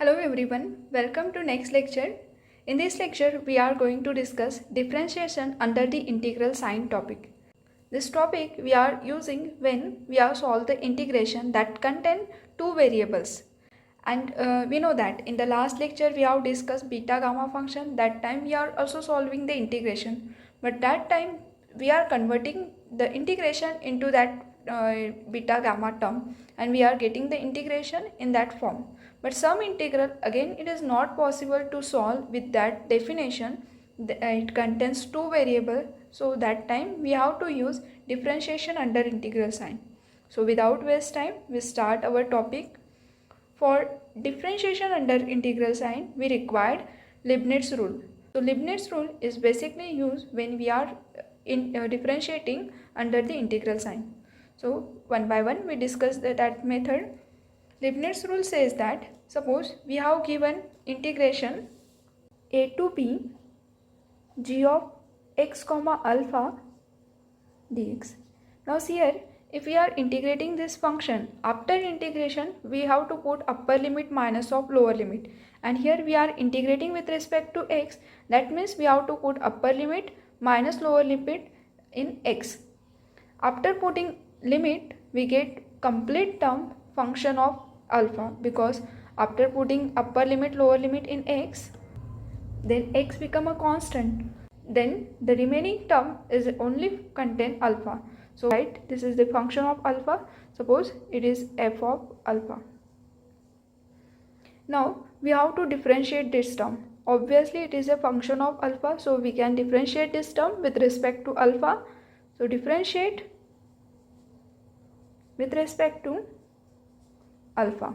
Hello everyone, welcome to next lecture. In this lecture, we are going to discuss differentiation under the integral sign topic. This topic we are using when we have solved the integration that contain two variables. And we know that in the last lecture we have discussed beta gamma function. That time we are also solving the integration, but that time we are converting the integration into that beta gamma term, and we are getting the integration in that form. But some integral, again, it is not possible to solve with that definition. It contains two variables, so that time we have to use differentiation under integral sign. So without waste time, we start our topic. For differentiation under integral sign, we required Leibniz rule. So Leibniz rule is basically used when we are differentiating under the integral sign. So one by one we discuss that method. Leibniz rule says that suppose we have given integration a to b g of x comma alpha dx. Now see here, if we are integrating this function, after integration we have to put upper limit minus of lower limit, and here we are integrating with respect to x. That means we have to put upper limit minus lower limit in x. After putting limit, we get complete term function of alpha, because after putting upper limit lower limit in x, then x become a constant, then the remaining term is only contain alpha. So right, this is the function of alpha. Suppose it is f of alpha. Now we have to differentiate this term. Obviously it is a function of alpha, so we can differentiate this term with respect to alpha. So differentiate with respect to alpha.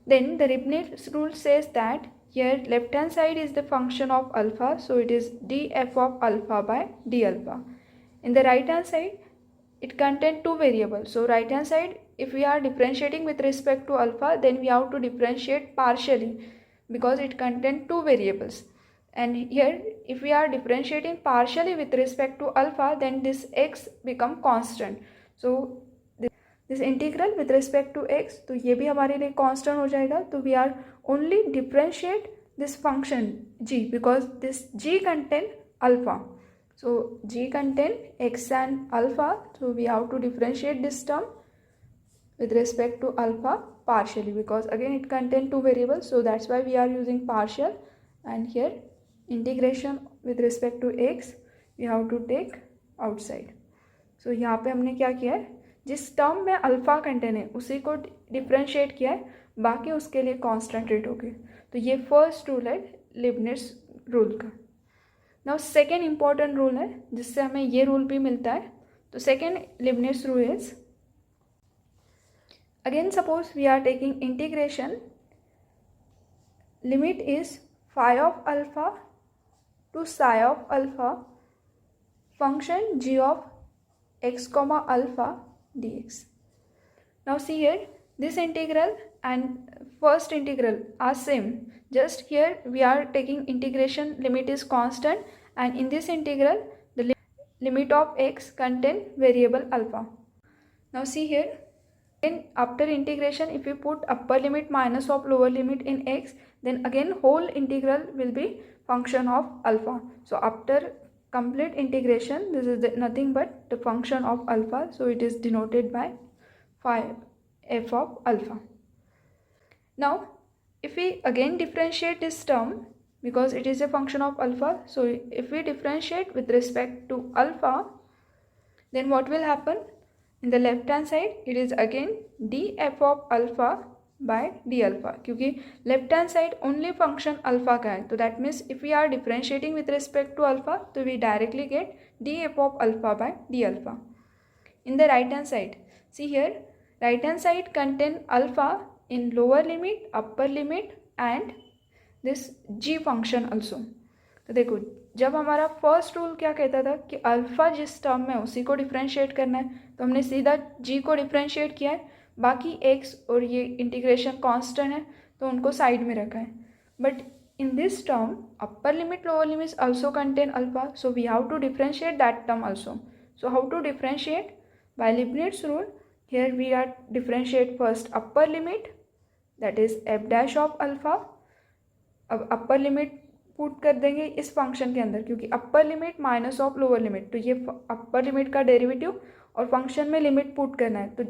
Then the Leibniz rule says that here left hand side is the function of alpha, so it is df of alpha by d alpha. In the right hand side, it contains two variables. So right hand side, if we are differentiating with respect to alpha, then we have to differentiate partially, because it contains two variables. And here if we are differentiating partially with respect to alpha, then this x become constant. So this integral with respect to x, तो ये भी हमारे लिए constant हो जाएगा. तो we are only differentiate this function g, because this g contain alpha. So g contain x and alpha, so we have to differentiate this term with respect to alpha partially, because again it contain two variables, so that's why we are using partial. And here integration with respect to x we have to take outside. So यहाँ पे हमने क्या किया है, जिस term में alpha contain है उसी को डिफरेंशिएट किया है, बाकी उसके लिए कांस्टेंट रेट हो गए. तो ये फर्स्ट रूल है लिबनिट्ज रूल का. नाउ सेकेंड इंपॉर्टेंट रूल है जिससे हमें ये रूल भी मिलता है. तो second Leibniz rule is, again suppose we are taking integration, limit is phi of alpha to psi of alpha function g of x comma alpha dx. Now see here, this integral and first integral are same, just here we are taking integration limit is constant, and in this integral the limit of x contain variable alpha. Now see here, then after integration if we put upper limit minus of lower limit in x, then again whole integral will be function of alpha. So after complete integration, this is nothing but the function of alpha, so it is denoted by phi f of alpha. Now if we again differentiate this term, because it is a function of alpha, so if we differentiate with respect to alpha, then what will happen? In the left hand side it is again df of alpha by d alpha, क्योंकि left hand side only function alpha का है. तो that means if we are differentiating with respect to alpha, तो we directly get d f of alpha by d alpha. In the right hand side, see here, right hand side contain alpha in lower limit, upper limit and this g function also. तो देखो, जब हमारा first rule क्या कहता था कि alpha जिस term में उसी को डिफरेंशिएट करना है, तो हमने सीधा जी को डिफरेंशिएट किया है, बाकी x और ये इंटीग्रेशन कांस्टेंट है तो उनको साइड में रखा है. But in this term upper limit lower limit also contain alpha, so we have to differentiate that term also. So how to differentiate? By Leibniz rule, here we are differentiate first upper limit, that is f dash of alpha. अब upper limit put कर देंगे इस function के अंदर, क्योंकि upper limit minus of lower limit, तो ये अपर limit का डेरिवेटिव और फंक्शन में लिमिट पुट करना है। तो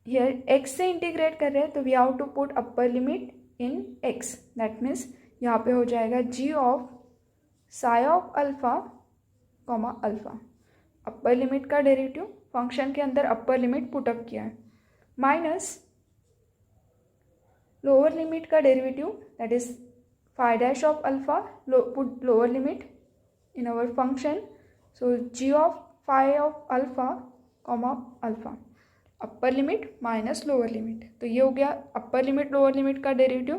हियर एक्स से इंटीग्रेट कर रहे हैं तो we have to put upper limit in x, that means यहाँ पे हो जाएगा g of psi of alpha comma alpha. Upper limit का डेरिवेटिव फंक्शन के अंदर अपर लिमिट पुटअप किया है, माइनस लोअर लिमिट का derivative that is phi dash of alpha, put lower limit in our function, so g of phi of alpha comma alpha, upper limit minus lower limit. तो ये हो गया अपर limit lower limit का derivative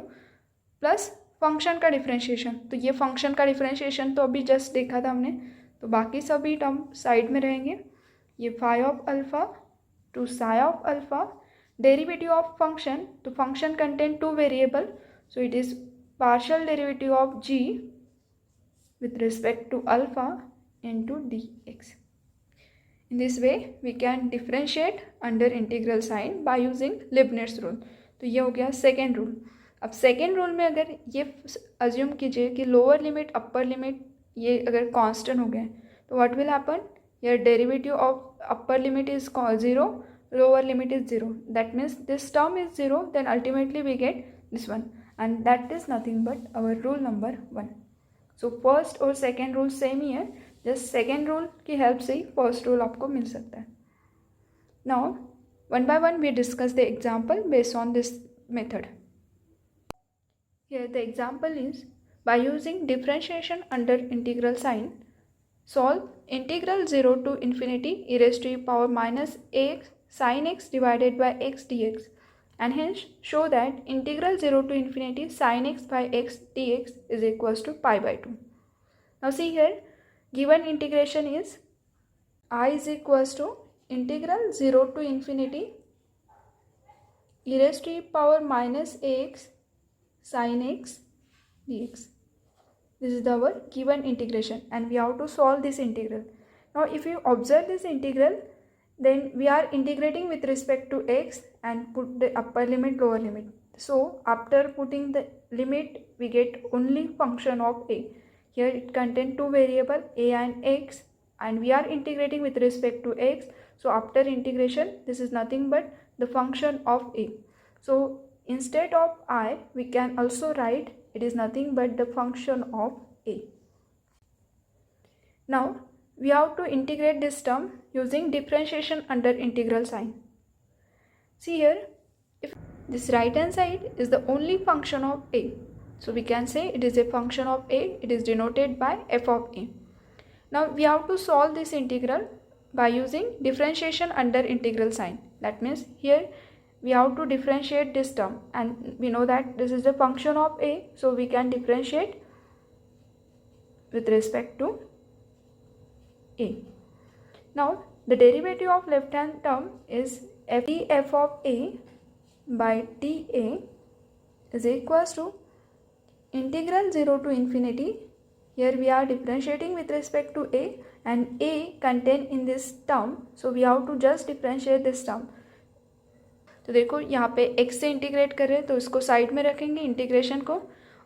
plus function का differentiation. तो ये function का differentiation तो अभी जस्ट देखा था हमने, तो बाकी सभी टर्म साइड में रहेंगे। ये phi of alpha to psi of alpha, derivative of function, तो function contain two variable, so it is partial derivative of g with respect to alpha into dx. In this way we can differentiate under integral sign by using Leibniz rule. तो ये हो गया second rule. अब second rule में अगर ये assume कीजिए कि लोअर लिमिट अपर लिमिट ये अगर कांस्टेंट हो गए तो what will happen, your derivative of upper limit is 0, lower limit is 0, that means this term is 0, then ultimately we get this one, and that is nothing but our rule number 1. So first और second rule same ही है, just second rule की help से ही first rule आपको मिल सकता है. Now one by one we discuss the example based on this method. Here the example is, by using differentiation under integral sign, solve integral 0 to infinity e raised to the power minus ax sin x divided by x dx, and hence show that integral 0 to infinity sin x by x dx is equals to pi by 2. Now see here, given integration is I is equals to integral 0 to infinity e raised to the power minus ax sin x dx. This is our given integration and we have to solve this integral. Now if you observe this integral, then we are integrating with respect to x and put the upper limit, lower limit. So after putting the limit, we get only function of a. Here it contains two variables a and x, and we are integrating with respect to x. So after integration, this is nothing but the function of a. So instead of I, we can also write it is nothing but the function of a. Now we have to integrate this term using differentiation under integral sign. See here, if this right hand side is the only function of a, so we can say it is a function of a, it is denoted by f of a. Now we have to solve this integral by using differentiation under integral sign. That means here we have to differentiate this term, and we know that this is the function of a, so we can differentiate with respect to a. Now the derivative of left hand term is f of a by dA is equals to integral 0 to infinity. Here we are differentiating with respect to a, and a contained in this term, so we have to just differentiate this term. तो देखो यहाँ पे x से integrate कर रहे हैं तो इसको साइड में रखेंगे इंटीग्रेशन को,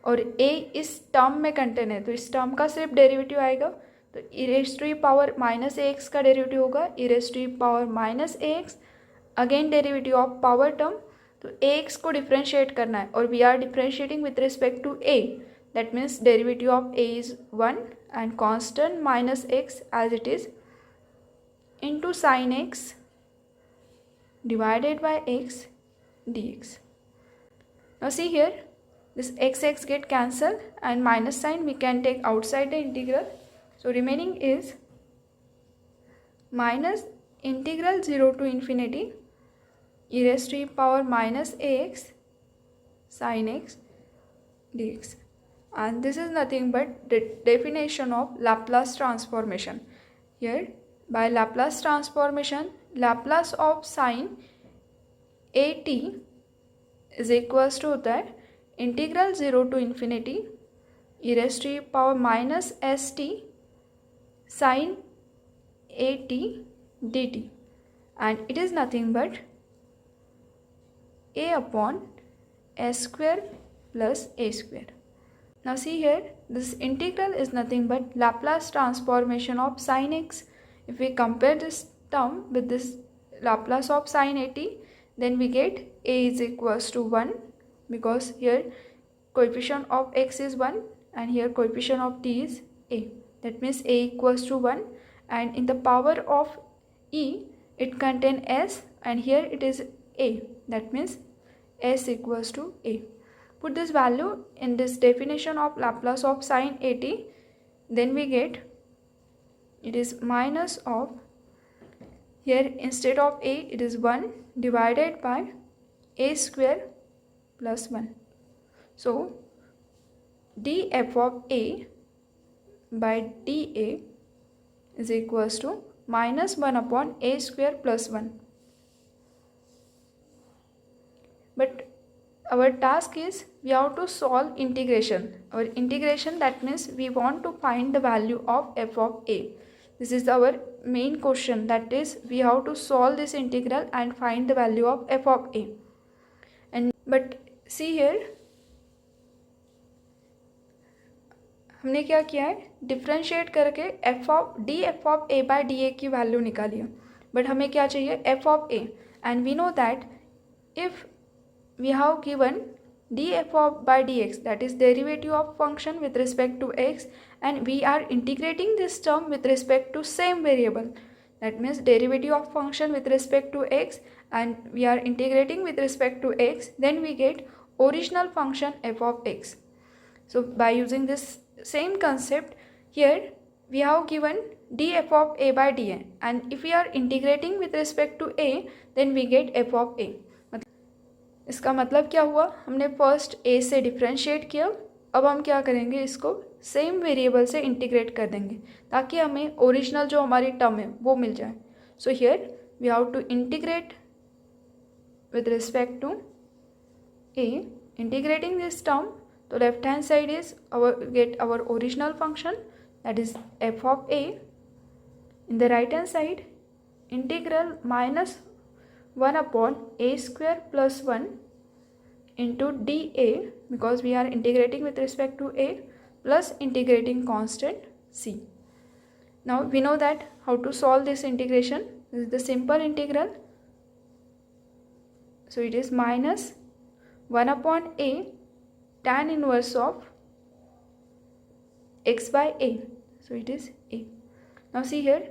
और a इस टर्म में कंटेन है तो इस टर्म का सिर्फ डेरिवेटिव आएगा. तो e raise to the power minus ax का डेरिवेटिव होगा e raise to the power minus ax, again derivative of power term. तो ax को डिफ्रेंशिएट करना है और we are differentiating with respect to a, that means derivative of a is 1 and constant minus x as it is into sine x divided by x dx. Now see here, this x get cancelled and minus sign we can take outside the integral. So remaining is minus integral 0 to infinity e raised to the power minus ax sin x dx. And this is nothing but the definition of Laplace transformation. Here by Laplace transformation, Laplace of sin at is equals to that integral 0 to infinity e raised to the power minus st sin at dt, and it is nothing but a upon s square plus a square. Now see here, this integral is nothing but Laplace transformation of sin x. If we compare this term with this Laplace of sin 80, then we get a is equals to 1, because here coefficient of x is 1 and here coefficient of t is a. That means a equals to 1, and in the power of e it contains s and here it is a. That means s equals to a. Put this value in this definition of Laplace of sin 80, then we get it is minus of, here instead of a it is 1 divided by a square plus 1. So df of a by dA is equals to minus 1 upon a square plus 1. But our task is we have to solve integration. Our integration, that means we want to find the value of f of a. This is our main question, that is we have to solve this integral and find the value of f of a. And but see here, हमने क्या किया है, differentiate करके f of a by d a की value निकाली है. But हमें क्या चाहिए, f of a, and we know that if we have given df of by dx, that is derivative of function with respect to x, and we are integrating this term with respect to same variable. That means derivative of function with respect to x and we are integrating with respect to x, then we get original function f of x. So by using this same concept, here we have given df of a by dA, and if we are integrating with respect to a, then we get f of a. इसका मतलब क्या हुआ, हमने first a से differentiate किया, अब हम क्या करेंगे, इसको सेम वेरिएबल से इंटीग्रेट कर देंगे ताकि हमें ओरिजिनल जो हमारी टर्म है वो मिल जाए. So here we have to integrate with respect to a, integrating this term, तो left hand side is get our original function, that is f of a. In the right hand side integral minus 1 upon a square plus 1 into dA, because we are integrating with respect to a, plus integrating constant c. Now we know that how to solve this integration. This is the simple integral. So it is minus 1 upon a tan inverse of x by a. So it is a. Now see here,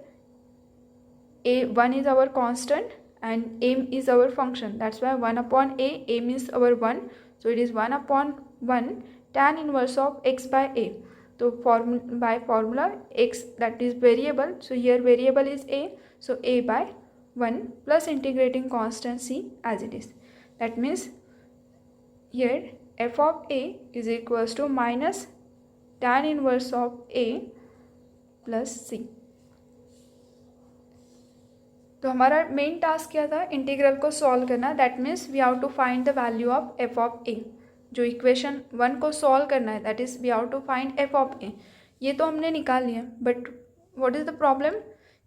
a1 is our constant and m is our function, that's why 1 upon a, m is our 1, so it is 1 upon 1 tan inverse of x by a. So by formula x, that is variable, so here variable is a, so a by 1 plus integrating constant c as it is. That means here f of a is equals to minus tan inverse of a plus c. तो हमारा main task क्या था, integral को solve करना. That means we have to find the value of F of A. जो equation 1 को solve करना है, that is we have to find F of A. ये तो हमने निकाल लिया, but what is the problem,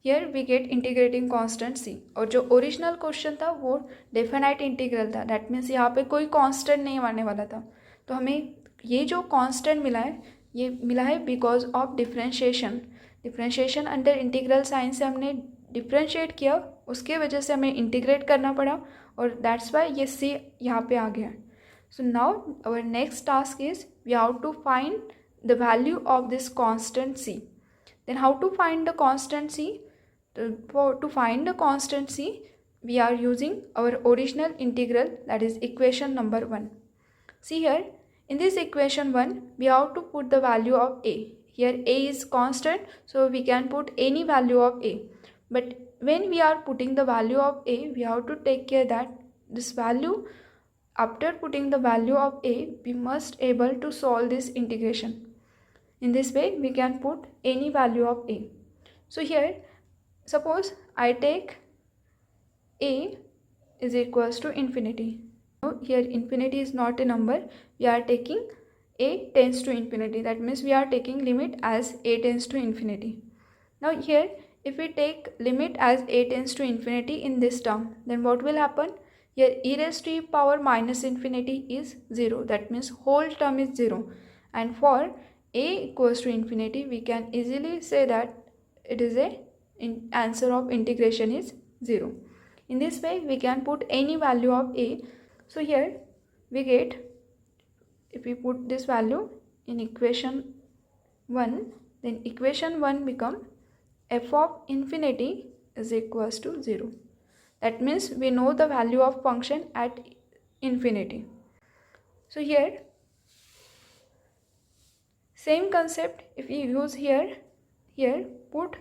here we get integrating constant C. और जो ओरिजिनल क्वेश्चन था वो डेफिनाइट इंटीग्रल था, दैट मीन्स यहाँ पे कोई कांस्टेंट नहीं आने वाला था. तो हमें ये जो कांस्टेंट मिला है, ये मिला है because of differentiation. Differentiation under integral sign से हमने डिफ्रेंशिएट किया, उसके वजह से हमें इंटीग्रेट करना पड़ा, और दैट्स वाई ये सी यहाँ पे आ गया. So now our next task is we have to find the value of this constant C. Then how to find the constant C, to find the constant C we are using our original integral, that is equation number 1. C here in this equation 1 we have to put the value of a. Here a is constant, so we can put any value of a. But when we are putting the value of a, we have to take care that this value, after putting the value of a, we must able to solve this integration. In this way we can put any value of a. So here suppose I take a is equals to infinity. Now here infinity is not a number, we are taking a tends to infinity, that means we are taking limit as a tends to infinity. Now here if we take limit as a tends to infinity in this term, then what will happen, Here e raised to power minus infinity is 0. That means whole term is 0. And for a equals to infinity, we can easily say that it is a answer of integration is 0. In this way, we can put any value of a. So here we get, if we put this value in equation 1, then equation 1 become f of infinity is equals to 0. That means we know the value of function at infinity. So here, same concept, if we use here put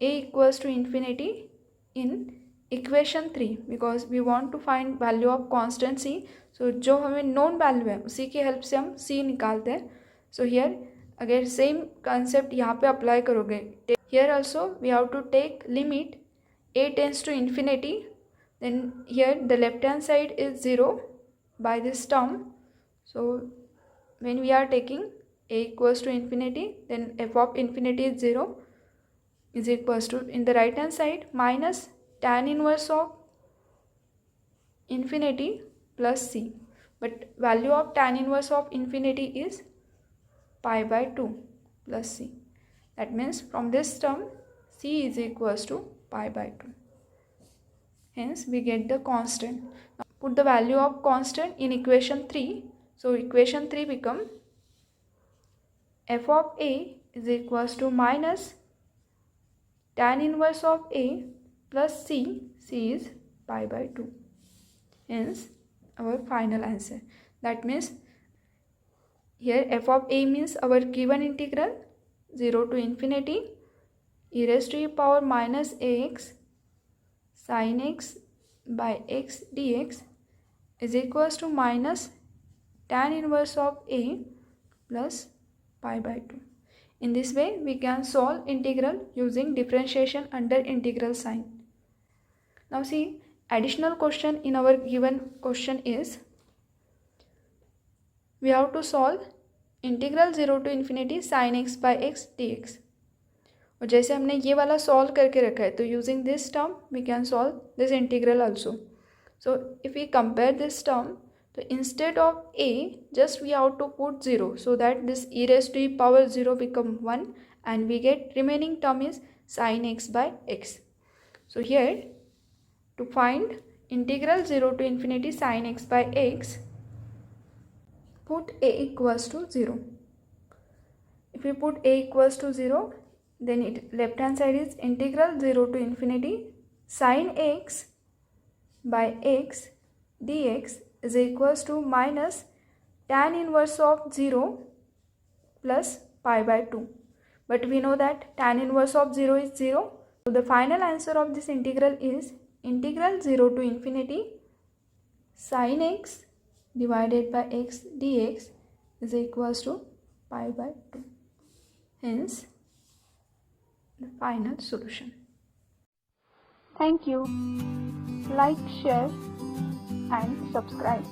a equals to infinity in equation 3, because we want to find value of constant c. So जो हमें known value है उसी की help से हम c निकालते हैं. So here अगर same concept यहाँ पे apply करोगे, here also we have to take limit a tends to infinity, then here the left hand side is 0 by this term. So when we are taking a equals to infinity, then f of infinity is 0 is equals to, in the right hand side, minus tan inverse of infinity plus c. But value of tan inverse of infinity is pi by 2 plus c. That means from this term c is equals to pi by 2. Hence we get the constant. Now put the value of constant in equation 3. So equation 3 become f of a is equals to minus tan inverse of a plus c. c is pi by 2. Hence our final answer. That means here f of a means our given integral 0 to infinity e raised to power minus ax sin x by x dx is equals to minus tan inverse of a plus pi by 2. In this way, we can solve integral using differentiation under integral sign. Now see, additional question in our given question is, we have to solve integral 0 to infinity sin x by x dx. और जैसे हमने ये वाला solve करके रखा है, तो using this term we can solve this integral also. So if we compare this term, तो instead of a just we have to put 0 so that this e raised to power 0 become 1 and we get remaining term is sin x by x. So here to find integral 0 to infinity sin x by x, put a equals to 0. If we put a equals to 0, then left hand side is integral 0 to infinity sin x by x dx is equals to minus tan inverse of 0 plus pi by 2. But we know that tan inverse of 0 is 0. So the final answer of this integral is integral 0 to infinity sin x divided by x dx is equals to pi by 2. Hence the final solution. Thank you. Like, share and subscribe.